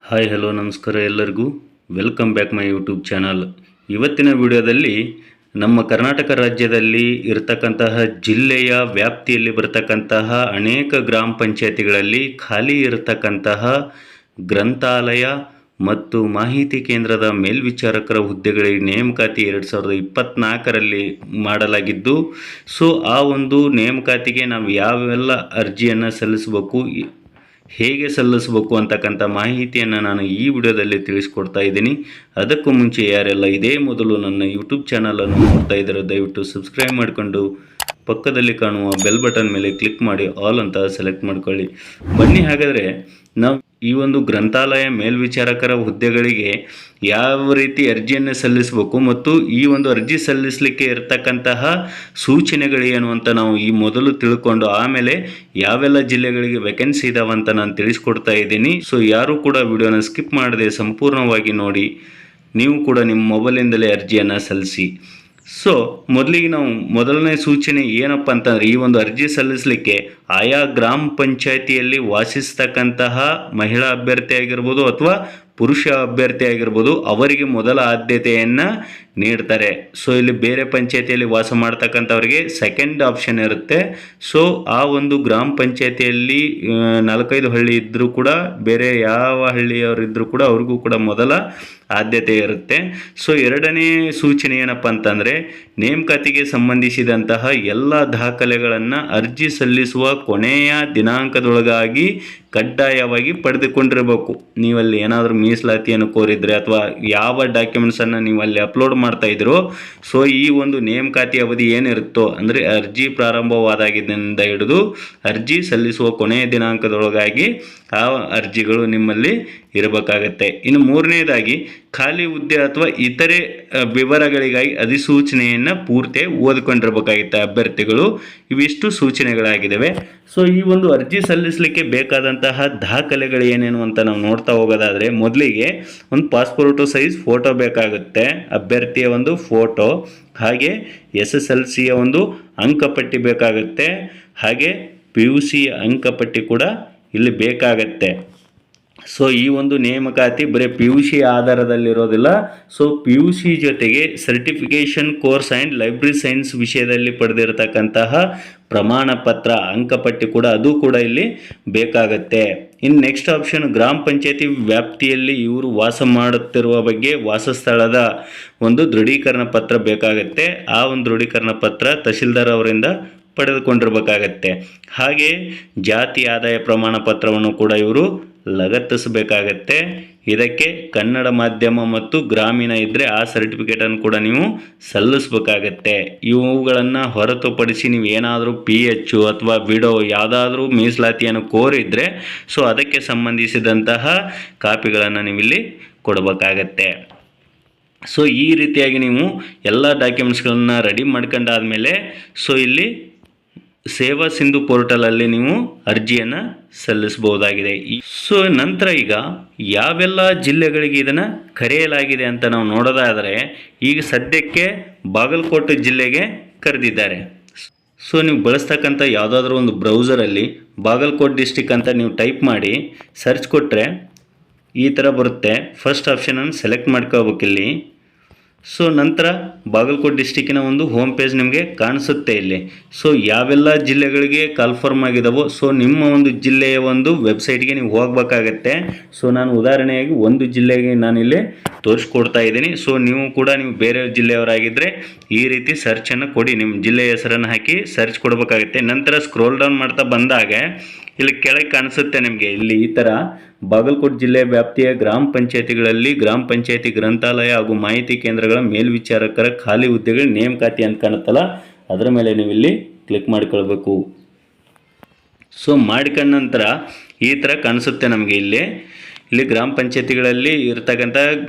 Hi hello ನಮಸ್ಕಾರ ಎಲ್ಲರಿಗೂ. Welcome back my YouTube channel. ಇವತ್ತಿನ ವಿಡಿಯೋದಲ್ಲಿ ನಮ್ಮ ಕರ್ನಾಟಕ ರಾಜ್ಯದಲ್ಲಿ ಇರತಕ್ಕಂತಹ ಜಿಲ್ಲೆಯ ವ್ಯಾಪ್ತಿಯಲ್ಲಿ ಬರತಕ್ಕಂತಹ ಅನೇಕ ಗ್ರಾಮ ಪಂಚಾಯತಿಗಳಲ್ಲಿ ಖಾಲಿ ಇರತಕ್ಕಂತಹ ಗ್ರಂಥಾಲಯ ಮತ್ತು ಮಾಹಿತಿ ಕೇಂದ್ರದ ಮೇಲ್ವಿಚಾರಕರ ಹುದ್ದೆಗಳಿಗೆ ನೇಮಕಾತಿ 2024ರಲ್ಲಿ ಮಾಡಲಾಗಿದ್ದು, ಸೊ ಆ ಒಂದು ನೇಮಕಾತಿಗೆ ನಾವು ಯಾವೆಲ್ಲ ಅರ್ಜಿಯನ್ನು ಸಲ್ಲಿಸಬೇಕು, ಹೇಗೆ ಸಲ್ಲಿಸಬೇಕು ಅಂತಕ್ಕಂಥ ಮಾಹಿತಿಯನ್ನು ನಾನು ಈ ವಿಡಿಯೋದಲ್ಲಿ ತಿಳಿಸ್ಕೊಡ್ತಾ ಇದ್ದೀನಿ. ಅದಕ್ಕೂ ಮುಂಚೆ ಯಾರೆಲ್ಲ ಇದೇ ಮೊದಲು ನನ್ನ ಯೂಟ್ಯೂಬ್ ಚಾನಲನ್ನು ನೋಡ್ತಾ ಇದ್ದಾರೆ ದಯವಿಟ್ಟು ಸಬ್ಸ್ಕ್ರೈಬ್ ಮಾಡಿಕೊಂಡು ಪಕ್ಕದಲ್ಲಿ ಕಾಣುವ ಬೆಲ್ ಬಟನ್ ಮೇಲೆ ಕ್ಲಿಕ್ ಮಾಡಿ ಆಲ್ ಅಂತ ಸೆಲೆಕ್ಟ್ ಮಾಡ್ಕೊಳ್ಳಿ. ಬನ್ನಿ ಹಾಗಾದರೆ ನಾವು ಈ ಒಂದು ಗ್ರಂಥಾಲಯ ಮೇಲ್ವಿಚಾರಕರ ಹುದ್ದೆಗಳಿಗೆ ಯಾವ ರೀತಿ ಅರ್ಜಿಯನ್ನು ಸಲ್ಲಿಸಬೇಕು ಮತ್ತು ಈ ಒಂದು ಅರ್ಜಿ ಸಲ್ಲಿಸಲಿಕ್ಕೆ ಇರತಕ್ಕಂತಹ ಸೂಚನೆಗಳೇನು ಅಂತ ನಾವು ಈ ಮೊದಲು ತಿಳ್ಕೊಂಡು ಆಮೇಲೆ ಯಾವೆಲ್ಲ ಜಿಲ್ಲೆಗಳಿಗೆ ವೇಕೆನ್ಸಿ ಇದಾವಂತ ನಾನು ತಿಳಿಸ್ಕೊಡ್ತಾ ಇದ್ದೀನಿ. ಸೊ ಯಾರು ಕೂಡ ವಿಡಿಯೋನ ಸ್ಕಿಪ್ ಮಾಡದೆ ಸಂಪೂರ್ಣವಾಗಿ ನೋಡಿ, ನೀವು ಕೂಡ ನಿಮ್ಮ ಮೊಬೈಲಿಂದಲೇ ಅರ್ಜಿಯನ್ನು ಸಲ್ಲಿಸಿ. ಸೊ ಮೊದಲಿಗೆ ನಾವು ಮೊದಲನೇ ಸೂಚನೆ ಏನಪ್ಪ ಅಂತಂದರೆ, ಈ ಒಂದು ಅರ್ಜಿ ಸಲ್ಲಿಸಲಿಕ್ಕೆ ಆಯಾ ಗ್ರಾಮ ಪಂಚಾಯಿತಿಯಲ್ಲಿ ವಾಸಿಸ್ತಕ್ಕಂತಹ ಮಹಿಳಾ ಅಭ್ಯರ್ಥಿ ಆಗಿರ್ಬೋದು ಅಥವಾ ಪುರುಷ ಅಭ್ಯರ್ಥಿ ಆಗಿರ್ಬೋದು, ಅವರಿಗೆ ಮೊದಲ ಆದ್ಯತೆಯನ್ನು ನೀಡ್ತಾರೆ. ಸೊ ಇಲ್ಲಿ ಬೇರೆ ಪಂಚಾಯಿತಿಯಲ್ಲಿ ವಾಸ ಮಾಡ್ತಕ್ಕಂಥವ್ರಿಗೆ ಸೆಕೆಂಡ್ ಆಪ್ಷನ್ ಇರುತ್ತೆ. ಸೊ ಆ ಒಂದು ಗ್ರಾಮ ಪಂಚಾಯಿತಿಯಲ್ಲಿ 4-5 ಹಳ್ಳಿ ಇದ್ದರೂ ಕೂಡ, ಬೇರೆ ಯಾವ ಹಳ್ಳಿಯವರಿದ್ದರೂ ಕೂಡ ಅವ್ರಿಗೂ ಕೂಡ ಮೊದಲ ಆದ್ಯತೆ ಇರುತ್ತೆ. ಸೊ ಎರಡನೇ ಸೂಚನೆ ಏನಪ್ಪ ಅಂತಂದರೆ, ನೇಮಕಾತಿಗೆ ಸಂಬಂಧಿಸಿದಂತಹ ಎಲ್ಲ ದಾಖಲೆಗಳನ್ನು ಅರ್ಜಿ ಸಲ್ಲಿಸುವ ಕೊನೆಯ ದಿನಾಂಕದೊಳಗಾಗಿ ಕಡ್ಡಾಯವಾಗಿ ಪಡೆದುಕೊಂಡಿರಬೇಕು. ನೀವಲ್ಲಿ ಏನಾದರೂ ಮೀಸಲಾತಿಯನ್ನು ಕೋರಿದರೆ ಅಥವಾ ಯಾವ ಡಾಕ್ಯುಮೆಂಟ್ಸನ್ನು ನೀವು ಅಲ್ಲಿ ಅಪ್ಲೋಡ್ ಮಾಡ್ತಾ ಇದ್ದೀರೋ, ಸೊ ಈ ಒಂದು ನೇಮಕಾತಿ ಅವಧಿ ಏನಿರುತ್ತೋ ಅಂದರೆ ಅರ್ಜಿ ಪ್ರಾರಂಭವಾದಾಗಿದ್ದರಿಂದ ಹಿಡಿದು ಅರ್ಜಿ ಸಲ್ಲಿಸುವ ಕೊನೆಯ ದಿನಾಂಕದೊಳಗಾಗಿ ಆ ಅರ್ಜಿಗಳು ನಿಮ್ಮಲ್ಲಿ ಇರಬೇಕಾಗತ್ತೆ. ಇನ್ನು ಮೂರನೇದಾಗಿ, ಖಾಲಿ ಹುದ್ದೆ ಅಥವಾ ಇತರೆ ವಿವರಗಳಿಗಾಗಿ ಅಧಿಸೂಚನೆಯನ್ನು ಪೂರ್ತಿ ಓದಿಕೊಂಡಿರಬೇಕಾಗಿತ್ತೆ ಅಭ್ಯರ್ಥಿಗಳು. ಇವಿಷ್ಟು ಸೂಚನೆಗಳಾಗಿದ್ದಾವೆ. ಸೊ ಈ ಒಂದು ಅರ್ಜಿ ಸಲ್ಲಿಸಲಿಕ್ಕೆ ಬೇಕಾದಂತಹ ದಾಖಲೆಗಳು ಏನೇನು ಅಂತ ನಾವು ನೋಡ್ತಾ ಹೋಗೋದಾದರೆ, ಮೊದಲಿಗೆ ಒಂದು ಪಾಸ್ಪೋರ್ಟು ಸೈಜ್ ಫೋಟೋ ಬೇಕಾಗುತ್ತೆ, ಅಭ್ಯರ್ಥಿಯ ಒಂದು ಫೋಟೋ, ಹಾಗೆ SSLCಯ ಒಂದು ಅಂಕಪಟ್ಟಿ ಬೇಕಾಗುತ್ತೆ, ಹಾಗೆ PUC ಅಂಕಪಟ್ಟಿ ಕೂಡ ಇಲ್ಲಿ ಬೇಕಾಗತ್ತೆ. ಸೊ ಈ ಒಂದು ನೇಮಕಾತಿ ಬರೀ PUC ಆಧಾರದಲ್ಲಿರೋದಿಲ್ಲ. ಸೊ PUC ಜೊತೆಗೆ certification course and library science ವಿಷಯದಲ್ಲಿ ಪಡೆದಿರತಕ್ಕಂತಹ ಪ್ರಮಾಣ ಪತ್ರ, ಅಂಕಪಟ್ಟಿ ಕೂಡ ಅದು ಕೂಡ ಇಲ್ಲಿ ಬೇಕಾಗತ್ತೆ. ಇನ್ನು ನೆಕ್ಸ್ಟ್ ಆಪ್ಷನ್, ಗ್ರಾಮ ಪಂಚಾಯತಿ ವ್ಯಾಪ್ತಿಯಲ್ಲಿ ಇವರು ವಾಸ ಮಾಡುತ್ತಿರುವ ಬಗ್ಗೆ ವಾಸಸ್ಥಳದ ಒಂದು ದೃಢೀಕರಣ ಪತ್ರ ಬೇಕಾಗತ್ತೆ. ಆ ಒಂದು ದೃಢೀಕರಣ ಪತ್ರ ತಹಶೀಲ್ದಾರ್ ಅವರಿಂದ ಪಡೆದುಕೊಂಡಿರಬೇಕಾಗತ್ತೆ. ಹಾಗೆ ಜಾತಿ ಆದಾಯ ಪ್ರಮಾಣ ಪತ್ರವನ್ನು ಕೂಡ ಇವರು ಲಗತ್ತಿಸಬೇಕಾಗತ್ತೆ. ಇದಕ್ಕೆ ಕನ್ನಡ ಮಾಧ್ಯಮ ಮತ್ತು ಗ್ರಾಮೀಣ ಇದ್ದರೆ ಆ ಸರ್ಟಿಫಿಕೇಟನ್ನು ಕೂಡ ನೀವು ಸಲ್ಲಿಸಬೇಕಾಗತ್ತೆ. ಇವುಗಳನ್ನು ಹೊರತುಪಡಿಸಿ ನೀವು ಏನಾದರೂ PH ಅಥವಾ ವಿಡೋ ಯಾವುದಾದ್ರೂ ಮೀಸಲಾತಿಯನ್ನು ಕೋರಿದರೆ ಸೊ ಅದಕ್ಕೆ ಸಂಬಂಧಿಸಿದಂತಹ ಕಾಪಿಗಳನ್ನು ನೀವಿಲ್ಲಿ ಕೊಡಬೇಕಾಗತ್ತೆ. ಸೊ ಈ ರೀತಿಯಾಗಿ ನೀವು ಎಲ್ಲ ಡಾಕ್ಯುಮೆಂಟ್ಸ್ಗಳನ್ನು ರೆಡಿ ಮಾಡ್ಕೊಂಡಾದ್ಮೇಲೆ ಸೊ ಇಲ್ಲಿ ಸೇವಾ ಸಿಂಧು ಪೋರ್ಟಲಲ್ಲಿ ನೀವು ಅರ್ಜಿಯನ್ನು ಸಲ್ಲಿಸಬಹುದಾಗಿದೆ. ಸೊ ನಂತರ ಈಗ ಯಾವೆಲ್ಲ ಜಿಲ್ಲೆಗಳಿಗೆ ಇದನ್ನು ಕರೆಯಲಾಗಿದೆ ಅಂತ ನಾವು ನೋಡೋದಾದರೆ, ಈಗ ಸದ್ಯಕ್ಕೆ ಬಾಗಲಕೋಟೆ ಜಿಲ್ಲೆಗೆ ಕರೆದಿದ್ದಾರೆ. ಸೊ ನೀವು ಬಳಸ್ತಕ್ಕಂಥ ಯಾವುದಾದ್ರೂ ಒಂದು ಬ್ರೌಸರಲ್ಲಿ ಬಾಗಲಕೋಟೆ ಡಿಸ್ಟಿಕ್ ಅಂತ ನೀವು ಟೈಪ್ ಮಾಡಿ ಸರ್ಚ್ ಕೊಟ್ಟರೆ ಈ ಥರ ಬರುತ್ತೆ. ಫಸ್ಟ್ ಆಪ್ಷನನ್ನು ಸೆಲೆಕ್ಟ್ ಮಾಡ್ಕೋಬೇಕಿಲ್ಲಿ. ಸೊ ನಂತರ ಬಾಗಲಕೋಟೆ ಡಿಸ್ಟಿಕ್ಕಿನ ಒಂದು ಹೋಮ್ ಪೇಜ್ ನಿಮಗೆ ಕಾಣಿಸುತ್ತೆ ಇಲ್ಲಿ. ಸೊ ಯಾವೆಲ್ಲ ಜಿಲ್ಲೆಗಳಿಗೆ ಕನ್ಫರ್ಮ್ ಆಗಿದಾವೋ ಸೊ ನಿಮ್ಮ ಒಂದು ಜಿಲ್ಲೆಯ ಒಂದು ವೆಬ್ಸೈಟ್ಗೆ ನೀವು ಹೋಗಬೇಕಾಗತ್ತೆ. ಸೊ ನಾನು ಉದಾಹರಣೆಯಾಗಿ ಒಂದು ಜಿಲ್ಲೆಗೆ ನಾನಿಲ್ಲಿ ತೋರಿಸ್ಕೊಡ್ತಾ ಇದ್ದೀನಿ. ಸೊ ನೀವು ಕೂಡ ನೀವು ಬೇರೆ ಜಿಲ್ಲೆಯವರಾಗಿದ್ದರೆ ಈ ರೀತಿ ಸರ್ಚನ್ನು ಕೊಡಿ, ನಿಮ್ಮ ಜಿಲ್ಲೆಯ ಹೆಸರನ್ನು ಹಾಕಿ ಸರ್ಚ್ ಕೊಡಬೇಕಾಗುತ್ತೆ. ನಂತರ ಸ್ಕ್ರೋಲ್ ಡೌನ್ ಮಾಡ್ತಾ ಬಂದಾಗ ಇಲ್ಲಿ ಕೆಳಗೆ ಕಾಣಿಸುತ್ತೆ ನಿಮಗೆ, ಇಲ್ಲಿ ಈ ಥರ ಬಾಗಲಕೋಟೆ ಜಿಲ್ಲೆಯ ವ್ಯಾಪ್ತಿಯ ಗ್ರಾಮ ಪಂಚಾಯತಿಗಳಲ್ಲಿ ಗ್ರಾಮ ಪಂಚಾಯತಿ ಗ್ರಂಥಾಲಯ ಹಾಗೂ ಮಾಹಿತಿ ಕೇಂದ್ರಗಳ ಮೇಲ್ವಿಚಾರಕರ ಖಾಲಿ ಹುದ್ದೆಗಳ ನೇಮಕಾತಿ ಅಂತ ಕಾಣುತ್ತಲ್ಲ, ಅದರ ಮೇಲೆ ನೀವು ಇಲ್ಲಿ ಕ್ಲಿಕ್ ಮಾಡಿಕೊಳ್ಬೇಕು. ಸೊ ಮಾಡಿಕೊಂಡ ನಂತರ ಈ ಥರ ಕಾಣಿಸುತ್ತೆ ನಮಗೆ ಇಲ್ಲಿ ಗ್ರಾಮ ಪಂಚಾಯತಿಗಳಲ್ಲಿ ಇರ್ತಕ್ಕಂಥ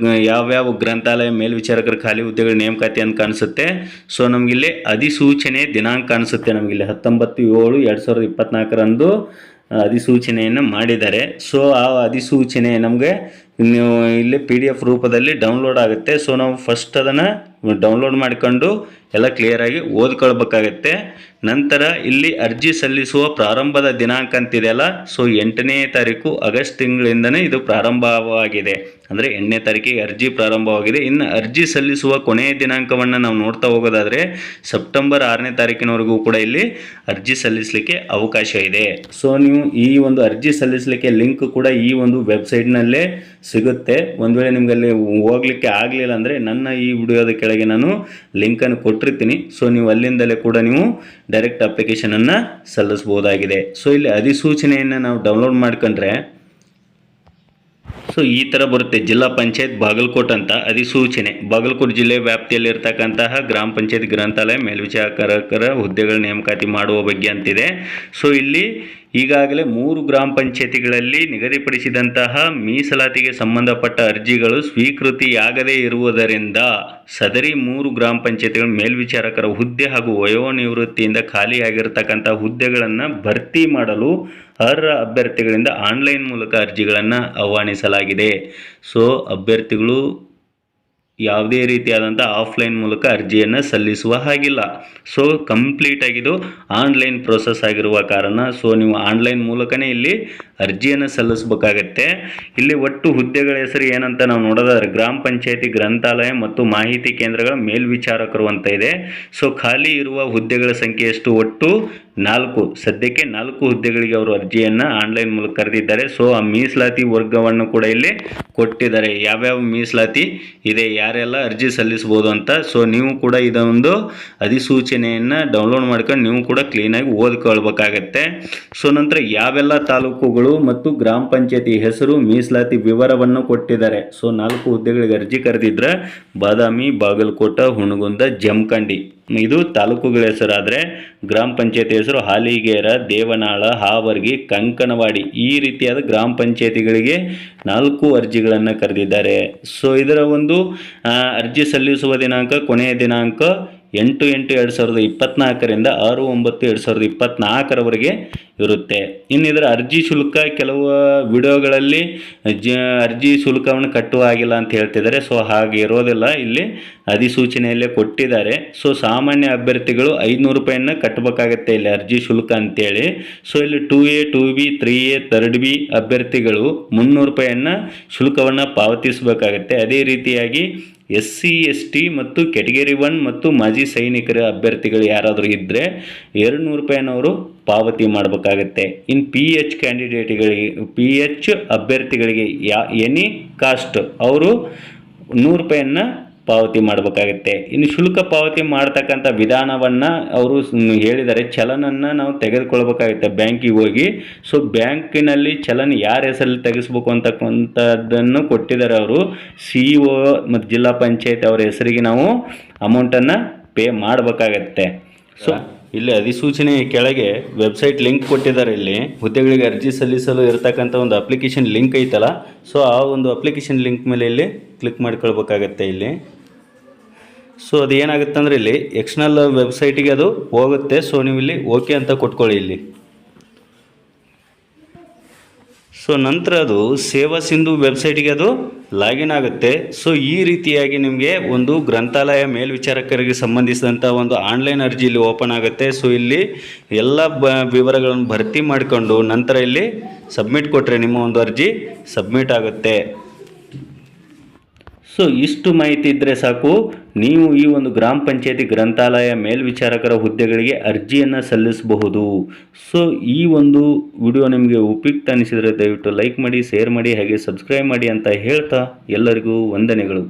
ಯಾವ್ಯಾವ ಗ್ರಂಥಾಲಯ ಮೇಲ್ವಿಚಾರಕರ ಖಾಲಿ ಹುದ್ದೆಗಳ ನೇಮಕಾತಿ ಅಂತ ಕಾಣಿಸುತ್ತೆ. ಸೊ ನಮಗಿಲ್ಲಿ ಅಧಿಸೂಚನೆ ದಿನಾಂಕ ಕಾಣಿಸುತ್ತೆ, ನಮಗಿಲ್ಲಿ 19/7/2024 ಅಧಿಸೂಚನೆಯನ್ನು ಮಾಡಿದ್ದಾರೆ. ಸೊ ಆ ಅಧಿಸೂಚನೆ ನಮಗೆ ನೀವು ಇಲ್ಲಿ PDF ರೂಪದಲ್ಲಿ ಡೌನ್ಲೋಡ್ ಆಗುತ್ತೆ. ಸೊ ನಾವು ಫಸ್ಟ್ ಅದನ್ನು ಡೌನ್ಲೋಡ್ ಮಾಡಿಕೊಂಡು ಎಲ್ಲ ಕ್ಲಿಯರಾಗಿ ಓದ್ಕೊಳ್ಬೇಕಾಗತ್ತೆ. ನಂತರ ಇಲ್ಲಿ ಅರ್ಜಿ ಸಲ್ಲಿಸುವ ಪ್ರಾರಂಭದ ದಿನಾಂಕ ಅಂತಿದೆಯಲ್ಲ, ಸೊ 8ನೇ ತಾರೀಕು ಆಗಸ್ಟ್ ತಿಂಗಳಿಂದನೇ ಇದು ಪ್ರಾರಂಭವಾಗಿದೆ. ಅಂದರೆ 8ನೇ ತಾರೀಕಿಗೆ ಅರ್ಜಿ ಪ್ರಾರಂಭವಾಗಿದೆ. ಇನ್ನು ಅರ್ಜಿ ಸಲ್ಲಿಸುವ ಕೊನೆಯ ದಿನಾಂಕವನ್ನು ನಾವು ನೋಡ್ತಾ ಹೋಗೋದಾದರೆ ಸೆಪ್ಟೆಂಬರ್ 6ನೇ ತಾರೀಕಿನವರೆಗೂ ಕೂಡ ಇಲ್ಲಿ ಅರ್ಜಿ ಸಲ್ಲಿಸಲಿಕ್ಕೆ ಅವಕಾಶ ಇದೆ. ಸೊ ನೀವು ಈ ಒಂದು ಅರ್ಜಿ ಸಲ್ಲಿಸಲಿಕ್ಕೆ ಲಿಂಕ್ ಕೂಡ ಈ ಒಂದು ವೆಬ್ಸೈಟ್ನಲ್ಲೇ ಸಿಗುತ್ತೆ. ಒಂದು ವೇಳೆ ನಿಮ್ಗೆ ಅಲ್ಲಿ ಹೋಗ್ಲಿಕ್ಕೆ ಆಗಲಿಲ್ಲ ಅಂದರೆ ನನ್ನ ಈ ವಿಡಿಯೋದ ಕೆಳಗೆ ನಾನು ಲಿಂಕನ್ನು ಕೊಟ್ಟಿರ್ತೀನಿ. ಸೊ ನೀವು ಅಲ್ಲಿಂದಲೇ ಕೂಡ ನೀವು ಡೈರೆಕ್ಟ್ ಅಪ್ಲಿಕೇಶನನ್ನು ಸಲ್ಲಿಸ್ಬೋದಾಗಿದೆ. ಸೊ ಇಲ್ಲಿ ಅಧಿಸೂಚನೆಯನ್ನು ನಾವು ಡೌನ್ಲೋಡ್ ಮಾಡ್ಕೊಂಡ್ರೆ ಸೊ ಈ ಥರ ಬರುತ್ತೆ. ಜಿಲ್ಲಾ ಪಂಚಾಯತ್ ಬಾಗಲಕೋಟ್ ಅಂತ ಅಧಿಸೂಚನೆ. ಬಾಗಲಕೋಟೆ ಜಿಲ್ಲೆ ವ್ಯಾಪ್ತಿಯಲ್ಲಿರ್ತಕ್ಕಂತಹ ಗ್ರಾಮ ಪಂಚಾಯತ್ ಗ್ರಂಥಾಲಯ ಮೇಲ್ವಿಚಾರಕರ ಹುದ್ದೆಗಳ ನೇಮಕಾತಿ ಮಾಡುವ ಬಗ್ಗೆ ಅಂತಿದೆ. ಸೊ ಇಲ್ಲಿ ಈಗಾಗಲೇ 3 ಗ್ರಾಮ ಪಂಚಾಯತಿಗಳಲ್ಲಿ ನಿಗದಿಪಡಿಸಿದಂತಹ ಮೀಸಲಾತಿಗೆ ಸಂಬಂಧಪಟ್ಟ ಅರ್ಜಿಗಳು ಸ್ವೀಕೃತಿಯಾಗದೇ ಇರುವುದರಿಂದ ಸದರಿ 3 ಗ್ರಾಮ ಪಂಚಾಯತಿಗಳ ಮೇಲ್ವಿಚಾರಕರ ಹುದ್ದೆ ಹಾಗೂ ವಯೋನಿವೃತ್ತಿಯಿಂದ ಖಾಲಿಯಾಗಿರ್ತಕ್ಕಂಥ ಹುದ್ದೆಗಳನ್ನು ಭರ್ತಿ ಮಾಡಲು ಅರ್ಹ ಅಭ್ಯರ್ಥಿಗಳಿಂದ ಆನ್ಲೈನ್ ಮೂಲಕ ಅರ್ಜಿಗಳನ್ನು ಆಹ್ವಾನಿಸಲಾಗಿದೆ. ಸೊ ಅಭ್ಯರ್ಥಿಗಳು ಯಾವುದೇ ರೀತಿಯಾದಂಥ ಆಫ್ಲೈನ್ ಮೂಲಕ ಅರ್ಜಿಯನ್ನು ಸಲ್ಲಿಸುವ ಹಾಗಿಲ್ಲ. ಸೊ ಕಂಪ್ಲೀಟಾಗಿದು ಆನ್ಲೈನ್ ಪ್ರೋಸೆಸ್ ಆಗಿರುವ ಕಾರಣ ಸೊ ನೀವು ಆನ್ಲೈನ್ ಮೂಲಕನೇ ಇಲ್ಲಿ ಅರ್ಜಿಯನ್ನು ಸಲ್ಲಿಸಬೇಕಾಗತ್ತೆ. ಇಲ್ಲಿ ಒಟ್ಟು ಹುದ್ದೆಗಳ ಹೆಸರು ಏನಂತ ನಾವು ನೋಡೋದಾದ್ರೆ ಗ್ರಾಮ ಪಂಚಾಯತಿ ಗ್ರಂಥಾಲಯ ಮತ್ತು ಮಾಹಿತಿ ಕೇಂದ್ರಗಳ ಮೇಲ್ವಿಚಾರಕರು ಅಂತ ಇದೆ. ಸೊ ಖಾಲಿ ಇರುವ ಹುದ್ದೆಗಳ ಸಂಖ್ಯೆ ಎಷ್ಟು? ಒಟ್ಟು 4. ಸದ್ಯಕ್ಕೆ 4 ಹುದ್ದೆಗಳಿಗೆ ಅವರು ಅರ್ಜಿಯನ್ನು ಆನ್ಲೈನ್ ಮೂಲಕ ಕರೆದಿದ್ದಾರೆ. ಸೊ ಆ ಮೀಸಲಾತಿ ವರ್ಗವನ್ನು ಕೂಡ ಇಲ್ಲಿ ಕೊಟ್ಟಿದ್ದಾರೆ, ಯಾವ್ಯಾವ ಮೀಸಲಾತಿ ಇದೆ, ಯಾರೆಲ್ಲ ಅರ್ಜಿ ಸಲ್ಲಿಸ್ಬೋದು ಅಂತ. ಸೊ ನೀವು ಕೂಡ ಇದೊಂದು ಅಧಿಸೂಚನೆಯನ್ನು ಡೌನ್ಲೋಡ್ ಮಾಡ್ಕೊಂಡು ನೀವು ಕೂಡ ಕ್ಲೀನಾಗಿ ಓದ್ಕೊಳ್ಬೇಕಾಗತ್ತೆ. ಸೊ ನಂತರ ಯಾವೆಲ್ಲ ತಾಲೂಕುಗಳು ಮತ್ತು ಗ್ರಾಮ ಪಂಚಾಯತಿ ಹೆಸರು ಮೀಸಲಾತಿ ವಿವರವನ್ನು ಕೊಟ್ಟಿದ್ದಾರೆ. ಸೊ 4 ಹುದ್ದೆಗಳಿಗೆ ಅರ್ಜಿ ಕರೆದಿದ್ರೆ ಬಾದಾಮಿ, ಬಾಗಲಕೋಟ, ಹುಣಗುಂದ, ಜಮಖಂಡಿ ಇದು ತಾಲೂಕುಗಳ ಹೆಸರಾದರೆ ಗ್ರಾಮ ಪಂಚಾಯತಿ ಹೆಸರು ಹಾಲಿಗೇರ, ದೇವನಾಳ, ಹಾವರ್ಗಿ, ಕಂಕನವಾಡಿ ಈ ರೀತಿಯಾದ ಗ್ರಾಮ ಪಂಚಾಯತಿಗಳಿಗೆ 4 ಅರ್ಜಿಗಳನ್ನು ಕರೆದಿದ್ದಾರೆ. ಸೊ ಇದರ ಒಂದು ಅರ್ಜಿ ಸಲ್ಲಿಸುವ ದಿನಾಂಕ ಕೊನೆಯ ದಿನಾಂಕ 8/8/2024ರಿಂದ 6/9/2024ರವರೆಗೆ ಇರುತ್ತೆ. ಇನ್ನು ಇದರ ಅರ್ಜಿ ಶುಲ್ಕ ಕೆಲವು ವಿಡಿಯೋಗಳಲ್ಲಿ ಅರ್ಜಿ ಶುಲ್ಕವನ್ನು ಕಟ್ಟುವ ಆಗಿಲ್ಲ ಅಂತ ಹೇಳ್ತಿದ್ದಾರೆ. ಸೊ ಹಾಗೆ ಇರೋದಿಲ್ಲ, ಇಲ್ಲಿ ಅಧಿಸೂಚನೆಯಲ್ಲೇ ಕೊಟ್ಟಿದ್ದಾರೆ. ಸೊ ಸಾಮಾನ್ಯ ಅಭ್ಯರ್ಥಿಗಳು 500 ರೂಪಾಯಿಯನ್ನು ಕಟ್ಟಬೇಕಾಗತ್ತೆ ಇಲ್ಲಿ ಅರ್ಜಿ ಶುಲ್ಕ ಅಂತೇಳಿ. ಸೊ ಇಲ್ಲಿ 2A, 2B, 3A, 3B ಅಭ್ಯರ್ಥಿಗಳು 300 ರೂಪಾಯಿಯನ್ನು ಶುಲ್ಕವನ್ನು ಪಾವತಿಸಬೇಕಾಗತ್ತೆ. ಅದೇ ರೀತಿಯಾಗಿ SC, ST ಮತ್ತು ಕ್ಯಾಟಗರಿ 1 ಮತ್ತು ಮಾಜಿ ಸೈನಿಕರ ಅಭ್ಯರ್ಥಿಗಳು ಯಾರಾದರೂ ಇದ್ದರೆ 200 ರೂಪಾಯಿನ ಅವರು ಪಾವತಿ ಮಾಡಬೇಕಾಗತ್ತೆ. ಇನ್ನು PH ಕ್ಯಾಂಡಿಡೇಟ್ಗಳಿಗೆ, PH ಅಭ್ಯರ್ಥಿಗಳಿಗೆ ಎನಿ ಕಾಸ್ಟ್ ಅವರು 100 ರೂಪಾಯಿಯನ್ನು ಪಾವತಿ ಮಾಡಬೇಕಾಗತ್ತೆ. ಇನ್ನು ಶುಲ್ಕ ಪಾವತಿ ಮಾಡ್ತಕ್ಕಂಥ ವಿಧಾನವನ್ನು ಅವರು ಹೇಳಿದ್ದಾರೆ. ಚಲನನ್ನು ನಾವು ತೆಗೆದುಕೊಳ್ಬೇಕಾಗುತ್ತೆ ಬ್ಯಾಂಕಿಗೆ ಹೋಗಿ. ಸೊ ಬ್ಯಾಂಕಿನಲ್ಲಿ ಚಲನ್ ಯಾರ ಹೆಸರಲ್ಲಿ ತೆಗೆಸ್ಬೇಕು ಅಂತಕ್ಕಂಥದ್ದನ್ನು ಕೊಟ್ಟಿದ್ದಾರೆ ಅವರು. CEO ಮತ್ತು ಜಿಲ್ಲಾ ಪಂಚಾಯತ್ ಅವರ ಹೆಸರಿಗೆ ನಾವು ಅಮೌಂಟನ್ನು ಪೇ ಮಾಡಬೇಕಾಗತ್ತೆ. ಸೊ ಇಲ್ಲಿ ಅಧಿಸೂಚನೆ ಕೆಳಗೆ ವೆಬ್ಸೈಟ್ ಲಿಂಕ್ ಕೊಟ್ಟಿದ್ದಾರೆ. ಇಲ್ಲಿ ಹುದ್ದೆಗಳಿಗೆ ಅರ್ಜಿ ಸಲ್ಲಿಸಲು ಇರತಕ್ಕಂಥ ಒಂದು ಅಪ್ಲಿಕೇಶನ್ ಲಿಂಕ್ ಐತಲ್ಲ, ಸೊ ಆ ಒಂದು ಅಪ್ಲಿಕೇಶನ್ ಲಿಂಕ್ ಮೇಲೆ ಇಲ್ಲಿ ಕ್ಲಿಕ್ ಮಾಡ್ಕೊಳ್ಬೇಕಾಗತ್ತೆ ಇಲ್ಲಿ. ಸೊ ಅದು ಏನಾಗುತ್ತೆ ಅಂದರೆ ಇಲ್ಲಿ ಎಕ್ಸ್ಟರ್ನಲ್ ವೆಬ್ಸೈಟಿಗೆ ಅದು ಹೋಗುತ್ತೆ. ಸೊ ನೀವು ಇಲ್ಲಿ ಓಕೆ ಅಂತ ಕೊಟ್ಕೊಳ್ಳಿ ಇಲ್ಲಿ. ಸೊ ನಂತರ ಅದು ಸೇವಾ ಸಿಂಧು ವೆಬ್ಸೈಟಿಗೆ ಅದು ಲಾಗಿನ್ ಆಗುತ್ತೆ. ಸೊ ಈ ರೀತಿಯಾಗಿ ನಿಮಗೆ ಒಂದು ಗ್ರಂಥಾಲಯ ಮೇಲ್ವಿಚಾರಕರಿಗೆ ಸಂಬಂಧಿಸಿದಂಥ ಒಂದು ಆನ್ಲೈನ್ ಅರ್ಜಿ ಇಲ್ಲಿ ಓಪನ್ ಆಗುತ್ತೆ. ಸೊ ಇಲ್ಲಿ ಎಲ್ಲ ವಿವರಗಳನ್ನು ಭರ್ತಿ ಮಾಡಿಕೊಂಡು ನಂತರ ಇಲ್ಲಿ ಸಬ್ಮಿಟ್ ಕೊಟ್ಟರೆ ನಿಮ್ಮ ಒಂದು ಅರ್ಜಿ ಸಬ್ಮಿಟ್ ಆಗುತ್ತೆ. ಸೊ ಇಷ್ಟು ಮಾಹಿತಿ ಇದ್ದರೆ ಸಾಕು, ನೀವು ಈ ಒಂದು ಗ್ರಾಮ ಪಂಚಾಯತಿ ಗ್ರಂಥಾಲಯ ಮೇಲ್ವಿಚಾರಕರ ಹುದ್ದೆಗಳಿಗೆ ಅರ್ಜಿಯನ್ನು ಸಲ್ಲಿಸಬಹುದು. ಸೊ ಈ ಒಂದು ವಿಡಿಯೋ ನಿಮಗೆ ಉಪಯುಕ್ತ ಅನಿಸಿದರೆ ದಯವಿಟ್ಟು ಲೈಕ್ ಮಾಡಿ, ಶೇರ್ ಮಾಡಿ, ಹಾಗೆ ಸಬ್ಸ್ಕ್ರೈಬ್ ಮಾಡಿ ಅಂತ ಹೇಳ್ತಾ ಎಲ್ಲರಿಗೂ ವಂದನೆಗಳು.